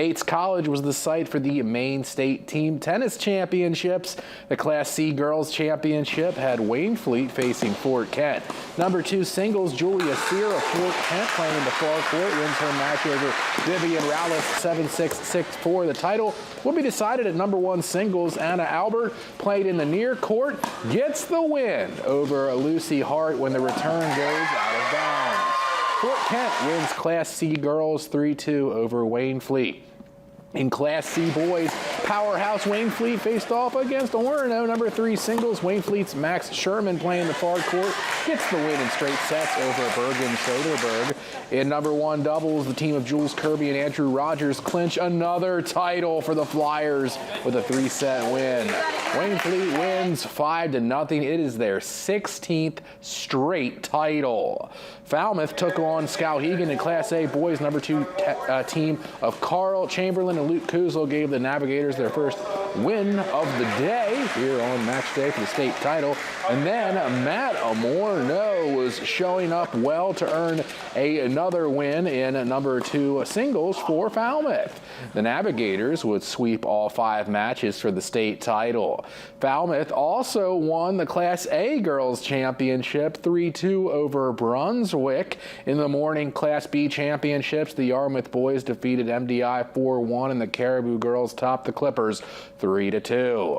Bates College was the site for the Maine State Team Tennis Championships. The Class C Girls Championship had Waynfleet facing Fort Kent. Number 2 singles, Julia Sear of Fort Kent playing the far court wins her match over Vivian Rowlis 7-6, 6-4. The title will be decided at number 1 singles. Anna Albert played in the near court, gets the win over Lucy Hart when the return goes out of bounds. Fort Kent wins Class C Girls 3-2 over Waynfleet. In Class C boys, powerhouse Waynfleet faced off against Orono. Number 3 singles, Waynfleet's Max Sherman playing the far court gets the win in straight sets over Bergen Soderberg. In number 1 doubles, the team of Jules Kirby and Andrew Rogers clinch another title for the Flyers with a 3-set win. Waynfleet wins 5-0. It is their 16th straight title. Falmouth took on Skowhegan in Class A boys. Number 2 team of Carl Chamberlain and Luke Kuzel gave the Navigators their first win of the day here on match day for the state title. And then Matt Amorno was showing up well to earn another win in number 2 singles for Falmouth. The Navigators would sweep all 5 matches for the state title. Falmouth also won the Class A Girls Championship 3-2 over Brunswick. In the morning Class B Championships, the Yarmouth boys defeated MDI 4-1 and the Caribou girls topped the Clippers 3-2.